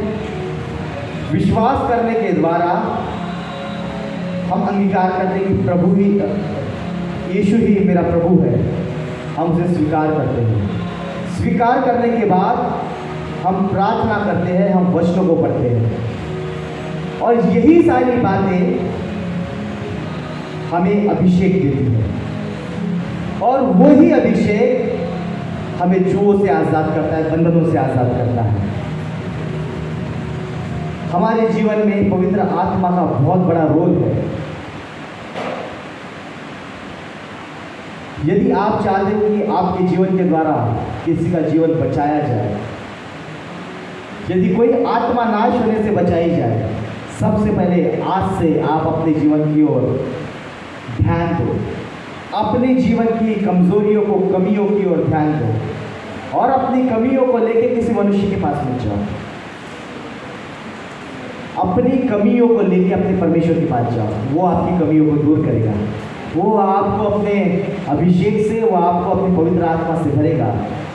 विश्वास करने के द्वारा हम अंगीकार करते हैं कि प्रभु ही, यीशु ही मेरा प्रभु है, हम उसे स्वीकार करते हैं। स्वीकार करने के बाद हम प्रार्थना करते हैं, हम वचनों को पढ़ते हैं, और यही सारी बातें हमें अभिषेक देती है, और वही अभिषेक हमें जुओं से आज़ाद करता है, बंधनों से आज़ाद करता है। हमारे जीवन में पवित्र आत्मा का बहुत बड़ा रोल है। यदि आप चाहते हो कि आपके जीवन के द्वारा किसी का जीवन बचाया जाए, यदि कोई आत्मा नाश होने से बचाई जाए, सबसे पहले आज से आप अपने जीवन की ओर ध्यान दो, अपने जीवन की कमजोरियों को, कमियों की ओर ध्यान दो, और अपनी कमियों को लेकर किसी मनुष्य के पास मत जाओ। अपनी कमियों को लेकर अपने परमेश्वर के पास जाओ, वो आपकी कमियों को दूर करेगा। वो आपको अपने अभिषेक से, वो आपको अपनी पवित्र आत्मा से भरेगा,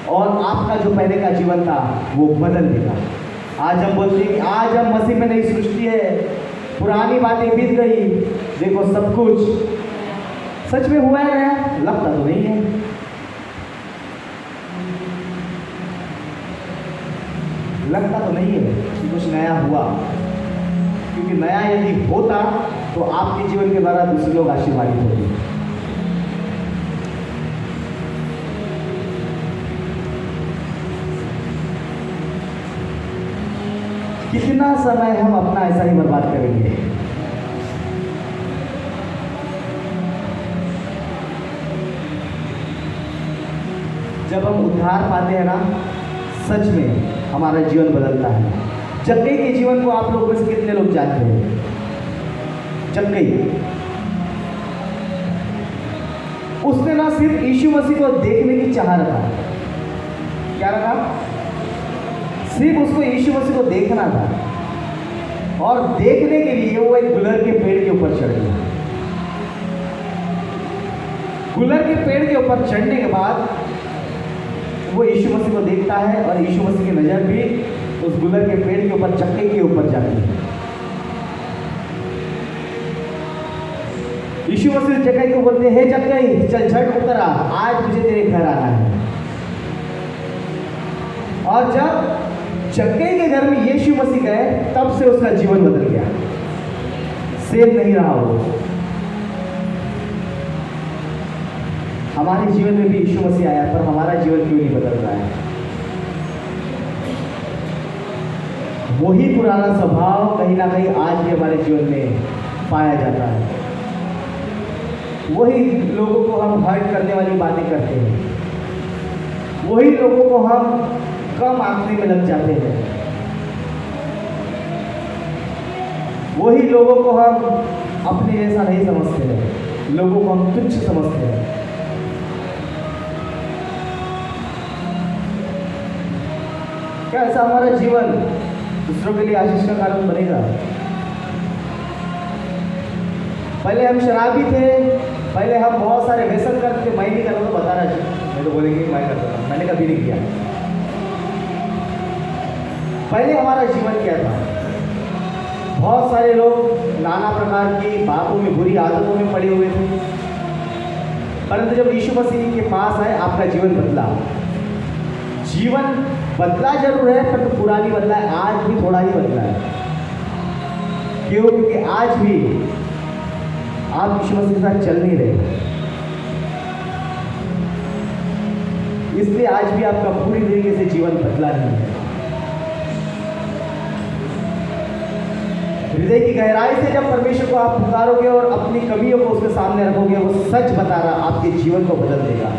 और आपका जो पहले का जीवन था वो बदल देगा। आज हम बोलते हैं कि आज हम मसीह में नई सृष्टि है, पुरानी बातें बीत गई, देखो सब कुछ सच में हुआ है नया? लगता तो नहीं है। लगता तो नहीं है कि कुछ नया हुआ, क्योंकि नया यदि होता तो आपके जीवन के द्वारा दूसरे लोग आशीर्वादित होते। कितना समय हम अपना ऐसा ही बर्बाद करेंगे? जब हम उद्धार पाते हैं ना, सच में हमारा जीवन बदलता है। जक्कई के जीवन को आप लोग में से कितने लोग जानते हैं? जक्कई, उसने ना सिर्फ यीशु मसीह को देखने की चाह रखा, क्या रखा? सिर्फ उसको यीशु मसीह को देखना था, और देखने के लिए वो एक गुलर के पेड़ के ऊपर चढ़ गया। गुलर के पेड़ के ऊपर चढ़ने के बाद वो यीशु मसीह को देखता है, और यीशु मसीह की नज़र भी उस गुलर के पेड़ के ऊपर, जक्कई के ऊपर जाती है। यीशु मसीह जक्कई को बोलते हैं, हे जक्कई, चल झट उतर आ, आज मुझे तेरे घर आना है। और जब जक्कई के घर में यीशु मसीह गए, तब से उसका जीवन बदल गया। सेम नहीं रहा वो। हमारे जीवन में भी यीशु मसीह आया, पर हमारा जीवन क्यों नहीं बदल रहा है? वही पुराना स्वभाव कहीं ना कहीं आज भी हमारे जीवन में पाया जाता है। वही लोगों को हम हर्ट करने वाली बातें करते हैं, वही लोगों को हम कम आंकने में लग जाते हैं, वही लोगों को हम अपने जैसा नहीं समझते हैं, लोगों को हम तुच्छ समझते हैं। क्या ऐसा हमारा जीवन दूसरों के लिए आशीष का कारण बनेगा? पहले हम शराबी थे, पहले हम बहुत सारे व्यसन करते थे। मैं नहीं कर रहा तो बता रहा, मैं तो बोलेंगे मैं करता था, मैंने कभी नहीं किया। पहले हमारा जीवन क्या था? बहुत सारे लोग नाना प्रकार की बातों में, बुरी आदतों में पड़े हुए थे, परंतु जब यीशु मसीह के पास आए आपका जीवन बदला। जीवन बदला जरूर है, परंतु पूरा नहीं बदला है, आज भी थोड़ा ही बदला है। क्यों? क्योंकि आज भी आप यीशु मसीह के साथ चल नहीं रहे, इसलिए आज भी आपका पूरी तरीके से जीवन बदला नहीं है। हृदय की गहराई से जब परमेश्वर को आप पुकारोगे और अपनी कमियों को उसके सामने रखोगे, वो सच बता रहा आपके जीवन को बदल देगा।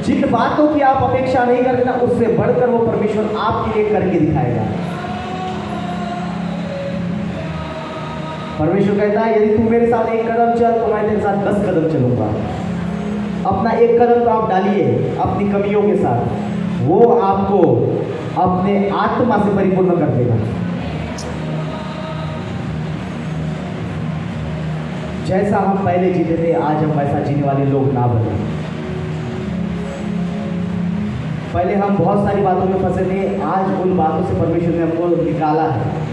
जिन बातों की आप अपेक्षा नहीं करते ना, उससे बढ़कर वो परमेश्वर आपके लिए करके दिखाएगा। परमेश्वर कहता है यदि तू मेरे साथ एक कदम चल तो मैं तेरे साथ 10 कदम चलूंगा। अपना एक कदम तो आप डालिए अपनी कमियों के साथ, वो आपको अपने आत्मा से परिपूर्ण कर देगा। जैसा हम पहले जीते थे, आज हम वैसा जीने वाले लोग ना बने। पहले हम बहुत सारी बातों में फंसे थे, आज उन बातों से परमेश्वर ने हमको निकाला है।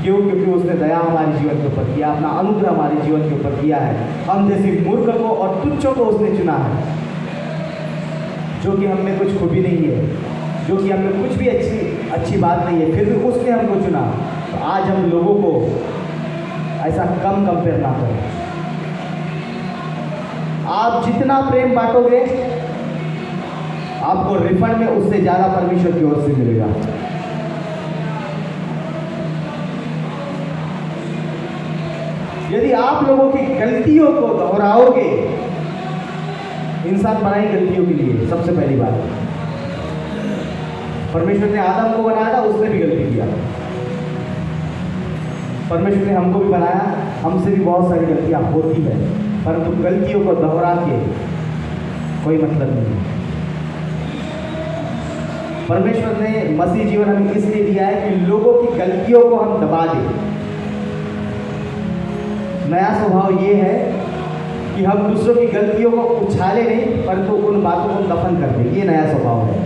क्यों? क्योंकि उसने दया हमारे जीवन के ऊपर किया, अपना अनुग्रह हमारे जीवन के ऊपर किया है। हम जैसे मूर्ख को और तुच्छों को उसने चुना है, जो कि हम में कुछ खूबी नहीं है, जो कि हमें कुछ भी अच्छी बात नहीं है, फिर भी उसने हमको चुना। तो आज हम लोगों को ऐसा कम कंपेयर ना करें। आप जितना प्रेम बांटोगे, आपको रिफंड में उससे ज़्यादा परमेश्वर की ओर से मिलेगा। यदि आप लोगों की गलतियों को दोहराओगे, इंसान बनाई गलतियों के लिए। सबसे पहली बात, परमेश्वर ने आदम को बनाया था, उसने भी गलती किया। परमेश्वर ने हमको भी बनाया, हमसे भी बहुत सारी गलतियां होती है, परंतु गलतियों को दोहरा के कोई मतलब नहीं। परमेश्वर ने मसीह जीवन हमें इसलिए दिया है कि लोगों की गलतियों को हम दबा दें। नया स्वभाव ये है कि हम दूसरों की गलतियों को उछाले नहीं, परंतु उन बातों को दफन कर दें। ये नया स्वभाव है।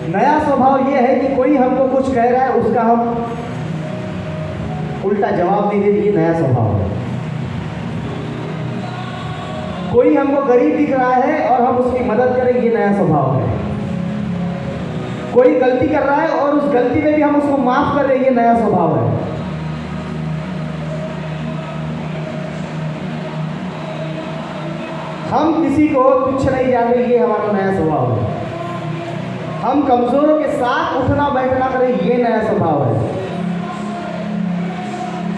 नया स्वभाव ये है कि कोई हमको कुछ कह रहा है, उसका हम उल्टा जवाब नहीं देते। ये नया स्वभाव है। कोई हमको गरीब दिख रहा है और हम उसकी मदद करें, ये नया स्वभाव है। कोई गलती कर रहा है और उस गलती में भी हम उसको माफ कर रहे हैं, ये नया स्वभाव है। हम किसी को तुच्छ नहीं जानते, ये हमारा नया स्वभाव है। हम कमजोरों के साथ उठना बैठना करें, ये नया स्वभाव है।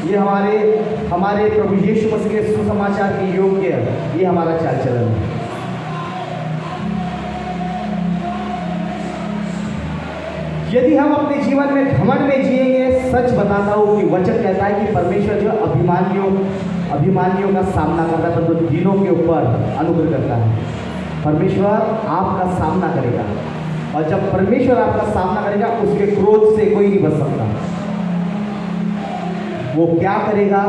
ये हमारे प्रभु यीशु मसीह के सुसमाचार के योग्य है, ये हमारा चाल चलन है। यदि हम अपने जीवन में घमंड में जिएंगे, सच बताता हूँ कि वचन कहता है कि परमेश्वर जो अभिमानियों का सामना करता है, तो दीनों के ऊपर अनुग्रह करता है। परमेश्वर आपका सामना करेगा, और जब परमेश्वर आपका सामना करेगा, उसके क्रोध से कोई नहीं बच सकता। वो क्या करेगा,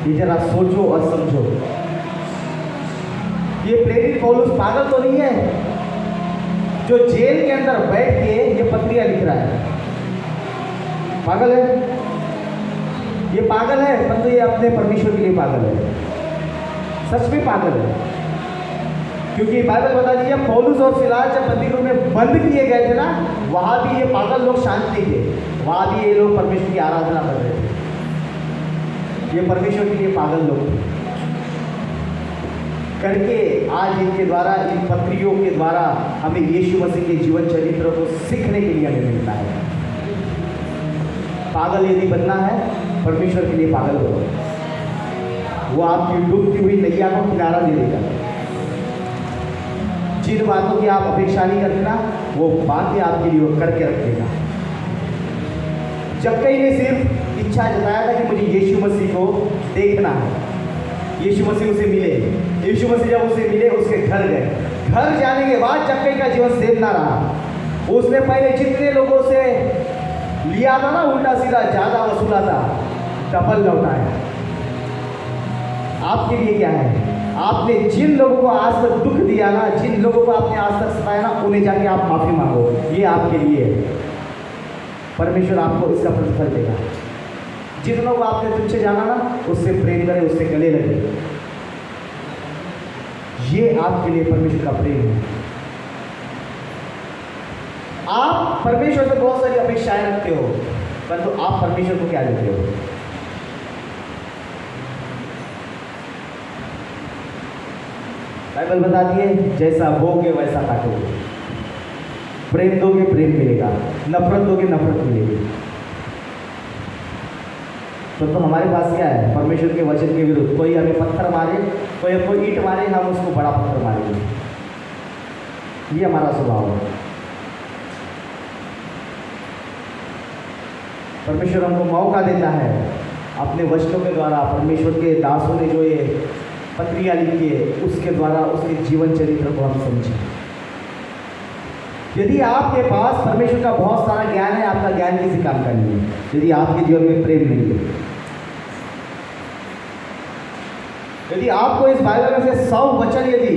ये जरा सोचो और समझो। ये प्रेरित पौलुस पागल तो नहीं है जो जेल के अंदर बैठ के ये पत्रियां लिख रहा है? पागल है? ये पागल है, परंतु ये अपने परमेश्वर के लिए पागल है। सच में पागल है, क्योंकि बाइबल बता दीजिए, पौलुस और सिलास जब बंदी गृह में बंद किए गए थे ना, वहां भी ये पागल लोग शांत नहीं थे। वहां भी ये लोग परमेश्वर की आराधना कर रहे थे। ये परमेश्वर के लिए पागल लोग करके आज इनके द्वारा, इन पत्रियों के द्वारा हमें यीशु मसीह के जीवन चरित्र को सीखने के लिए हमें मिलता है। पागल यदि बनना है, परमेश्वर के लिए पागल हो, वो आपकी डूबती हुई नैया को किनारा दे देगा। जिन बातों की आप अपेक्षा नहीं करते ना, वो बातें आपके लिए वो करके रख देगा। जक्कई ने सिर्फ इच्छा जताया था कि मुझे यीशु मसीह को देखना है, यीशु मसीह उसे मिले। यीशु मसीह जब उसे मिले, उसके घर गए। घर जाने के बाद जक्कई का जीवन सेफ ना रहा। उसने पहले जितने लोगों से लिया था ना उल्टा सीधा, ज़्यादा वसूला था, डबल लौटाया। आपके लिए क्या है? आपने जिन लोगों को आज तक दुख दिया ना, जिन लोगों को आपने आज तक सताया ना, उन्हें जाके आप माफ़ी मांगो, ये आपके लिए है। परमेश्वर आपको इसका प्रतिफल देगा। जितनों को आपने तुच्छ जाना ना, उससे प्रेम करें, उससे गले लगे। ये आपके लिए परमेश्वर का प्रेम है। आप परमेश्वर से बहुत सारी अपेक्षाएं रखते हो, परंतु आप परमेश्वर को क्या देते हो? बाइबल बताती है जैसा बोगे वैसा काटोगे। प्रेम दोगे प्रेम मिलेगा, नफरत दोगे नफरत मिलेगी। तो हमारे पास क्या है? परमेश्वर के वचन के विरुद्ध कोई हमें पत्थर मारे, कोई हमको ईंट मारे, हम उसको बड़ा पत्थर मारेंगे। ये हमारा स्वभाव है। परमेश्वर हमको मौका देता है अपने वचनों के द्वारा। परमेश्वर के दासों ने जो ये पत्रियाँ लिखी है, उसके द्वारा उसके जीवन चरित्र को हम समझें। यदि आपके पास परमेश्वर का बहुत सारा ज्ञान है, आपका ज्ञान किसी काम का नहीं है यदि आपके जीवन में प्रेम नहीं है। यदि आपको इस बाइबल में से 100 वचन यदि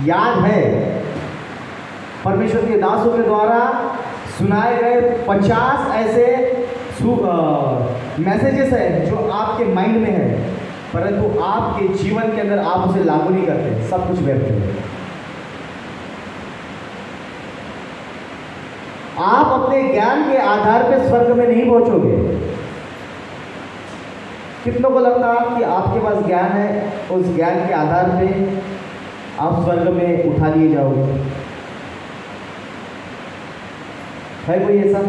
याद है, परमेश्वर के दासों के द्वारा सुनाए गए 50 ऐसे मैसेजेस हैं जो आपके माइंड में है, परंतु आपके जीवन के अंदर आप उसे लागू नहीं करते, सब कुछ व्यर्थ है। आप अपने ज्ञान के आधार पर स्वर्ग में नहीं पहुंचोगे। कितनों को लगता है कि आपके पास ज्ञान है, उस ज्ञान के आधार पे आप स्वर्ग में उठा लिए जाओगे? है कोई ऐसा?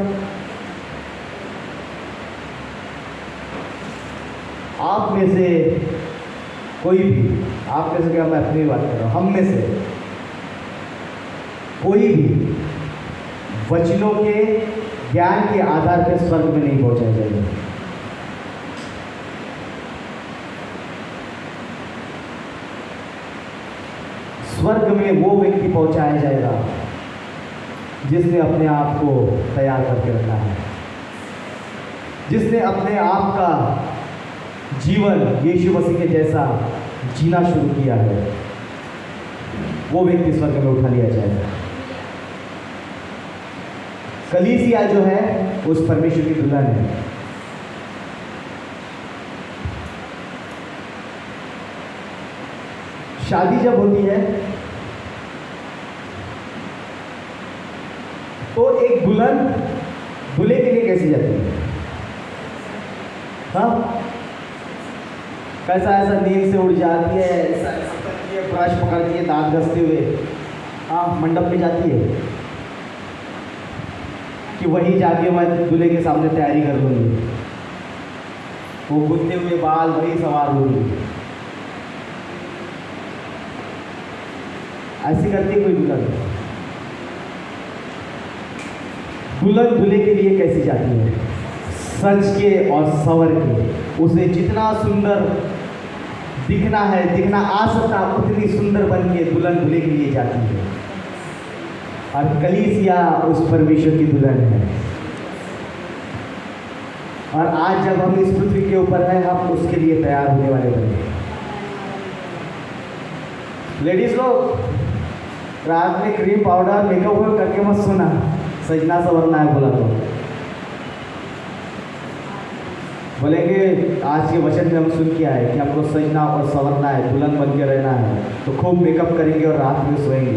आप में से कोई भी, आप में से क्या, मैं अपनी बात कर रहा हूँ, हम में से कोई भी वचनों के ज्ञान के आधार पर स्वर्ग में नहीं पहुंचाया जाएगा। स्वर्ग में वो व्यक्ति पहुंचाया जाएगा जिसने अपने आप को तैयार करके रखा है, जिसने अपने आप का जीवन यीशु मसीह के जैसा जीना शुरू किया है। वो व्यक्ति स्वर्ग में उठा लिया जाएगा। कलीसिया जो है उस परमेश्वर की दुल्हन है। शादी जब होती है तो एक दुल्हन दूल्हे के लिए कैसी जाती है? हाँ, कैसा ऐसा नींद से उड़ जाती है, ऐसा करती है, ब्रश पकड़ती है, दांत घसते हुए हाँ मंडप में जाती है कि वहीं जाके मैं दूल्हे के सामने तैयारी कर लूँगी, वो गुंथे हुए बाल वही सवार लूँगी। ऐसी करती है कोई दुल्हन? दुल्हन दूल्हे के लिए कैसी जाती है? सज के और संवर के। उसे जितना सुंदर दिखना है, दिखना आ सकता, उतनी सुंदर बन के दुल्हन दूल्हे के लिए जाती है। और कलीसिया उस परमेश्वर की दुल्हन है। और आज जब हम इस पृथ्वी के ऊपर हैं, हम उसके लिए तैयार होने वाले बने। लेडीज लोग, रात में क्रीम पाउडर मेकअप करके मत सोना, सजना संवरना है बोला तो बोलेंगे आज के वचन में हम सुन के आए कि हमको सजना और संवरना है, दुल्हन बन के रहना है, तो खूब मेकअप करेंगे और रात में सोएंगे।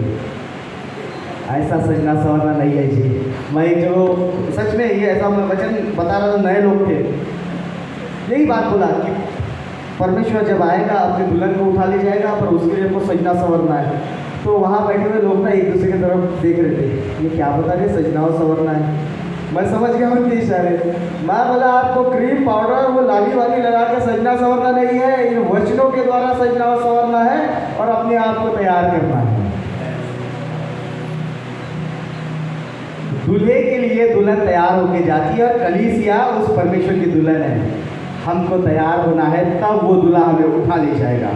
ऐसा सजना संवरना नहीं है जी। मैं जो सच में ये ऐसा मैं वचन बता रहा था, नए लोग थे, यही बात बोला कि परमेश्वर जब आएगा अपने दुल्हन को उठा ले जाएगा, पर उसके लिए हमको सजना संवरना है। तो वहाँ बैठे हुए लोग ना एक दूसरे की तरफ देख रहे थे, ये क्या बता रहे, सजना और संवरना है। मैं समझ गया उनके इशारे। मैं बोला आपको क्रीम पाउडर वो लाली वाली लगा के सजना संवरना नहीं है, इन वचनों के द्वारा सजना और संवरना है और अपने आप को तैयार करना है। दूल्हे के लिए दुल्हन तैयार होके जाती है और कलीसिया उस परमेश्वर की दुल्हन है। हमको तैयार होना है, तब वो दूल्हा हमें उठा ले जाएगा।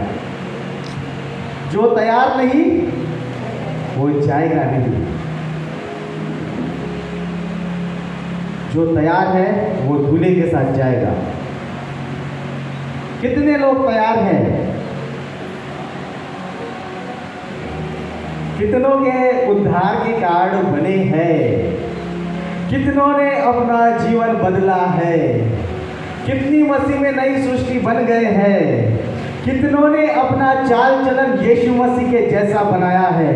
जो तैयार नहीं वो जाएगा नहीं, जो तैयार है वो दूल्हे के साथ जाएगा। कितने लोग तैयार हैं? कितनों के उद्धार के कार्ड बने हैं, कितनों ने अपना जीवन बदला है, कितनी मसीह में नई सृष्टि बन गए हैं, कितनों ने अपना चाल चलन यीशु मसीह के जैसा बनाया है,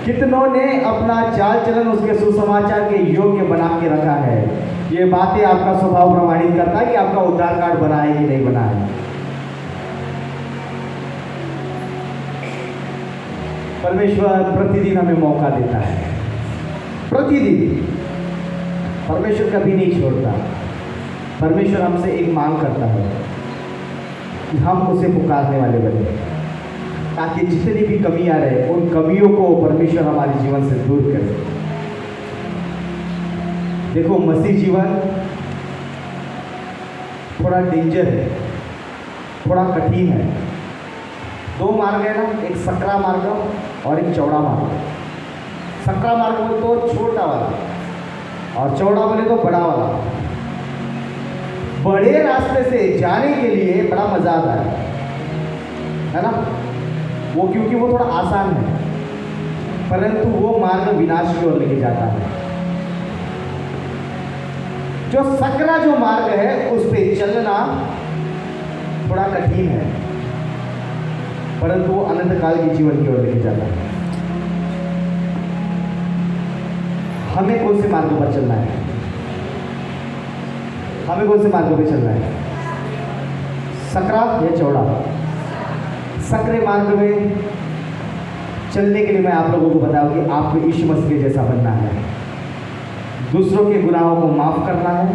कितनों ने अपना चाल चलन उसके सुसमाचार के योग्य बना के रखा है। ये बातें आपका स्वभाव प्रमाणित करता है कि आपका उद्धार कार्ड बना है कि नहीं बना है। परमेश्वर प्रतिदिन हमें मौका देता है, प्रतिदिन। परमेश्वर कभी नहीं छोड़ता। परमेश्वर हमसे एक मांग करता है कि हम उसे पुकारने वाले बने, ताकि जितनी भी कमियां रहे उन कमियों को परमेश्वर हमारे जीवन से दूर करे। देखो, मसीह जीवन थोड़ा डेंजर है, थोड़ा कठिन है। दो मार्ग है ना, एक सकरा मार्ग और एक चौड़ा मार्ग। सकरा मार्ग बोले तो छोटा वाला और चौड़ा बोले तो बड़ा वाला। बड़े रास्ते से जाने के लिए बड़ा मजा आता है ना, वो क्योंकि वो थोड़ा आसान है, परंतु वो मार्ग विनाश की ओर लेके जाता है। जो सकरा जो मार्ग है उस पे चलना थोड़ा कठिन है, परंतु वो अनंत काल के जीवन की ओर लेके जाता है। हमें कौन से मार्ग पर चलना है? हमें कौन से मार्ग पर चलना है? सकरा या चौड़ा? सकरे मार्ग में चलने के लिए मैं आप लोगों को बताऊं कि आपको यीशु मसीह के जैसा बनना है। दूसरों के गुनाहों को माफ करना है,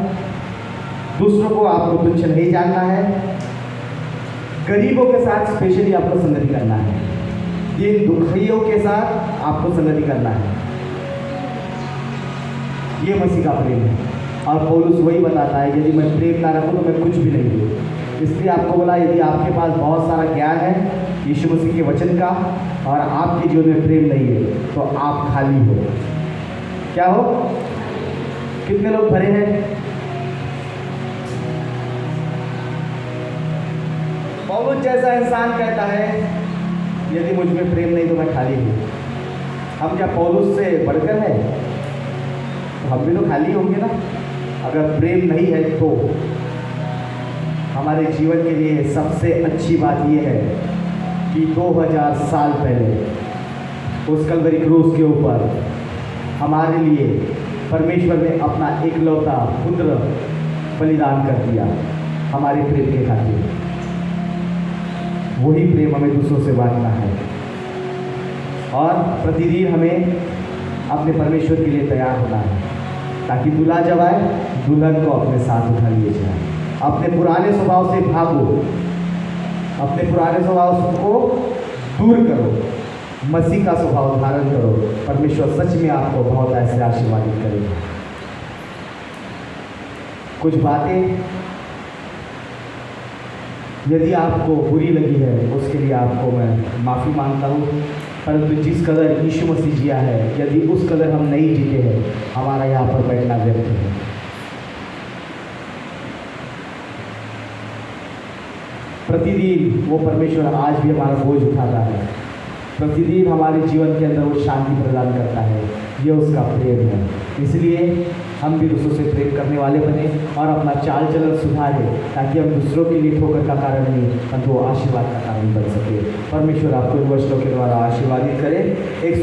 दूसरों को आपको तुच्छ नहीं जानना है, गरीबों के साथ स्पेशली आपको संगति करना है, दीन दुखियों के साथ आपको संगति करना है। ये मसीह का प्रेम है। और पौलुस वही बताता है, यदि मैं प्रेम ना रखूं तो मैं कुछ भी नहीं हूँ। इसलिए आपको बोला, यदि आपके पास बहुत सारा ज्ञान है यीशु मसीह के वचन का और आपके जीवन में प्रेम नहीं है तो आप खाली हो। क्या हो? कितने लोग भरे हैं? पौलुस जैसा इंसान कहता है, यदि मुझ में प्रेम नहीं तो मैं खाली हूँ। हम क्या पौलुस से बढ़कर है? तो हम भी तो खाली होंगे ना। अगर प्रेम नहीं है तो हमारे जीवन के लिए सबसे अच्छी बात यह है कि 2000 साल पहले उस कलवरी क्रूस के ऊपर हमारे लिए परमेश्वर ने अपना एकलौता पुत्र बलिदान कर दिया हमारे प्रेम के खातिर। वही प्रेम हमें दूसरों से बांटना है और प्रतिदिन हमें अपने परमेश्वर के लिए तैयार होना है, ताकि दूल्हा जब आए दुल्हन को अपने साथ उठा लिए जाए। अपने पुराने स्वभाव से भागो, अपने पुराने स्वभाव को दूर करो, मसीह का स्वभाव धारण करो। परमेश्वर सच में आपको बहुत ऐसे आशीर्वादित करेगा। कुछ बातें यदि आपको बुरी लगी है उसके लिए आपको मैं माफ़ी मांगता हूँ, परंतु जिस कदर यीशु मसीह जिया है, यदि उस कदर हम नहीं जीते हैं, हमारा यहाँ पर बैठना व्यर्थ है। प्रतिदिन वो परमेश्वर आज भी हमारा बोझ उठाता है, प्रतिदिन हमारे जीवन के अंदर वो शांति प्रदान करता है। ये उसका प्रेम है। इसलिए हम भी दूसरों से प्रेम करने वाले बने और अपना चाल चलन सुधारें, ताकि हम दूसरों के लिए ठोकर का कारण नहीं परंतु आशीर्वाद का कारण बन सके। परमेश्वर आपको इन वचनों के द्वारा आशीर्वादित करे। एक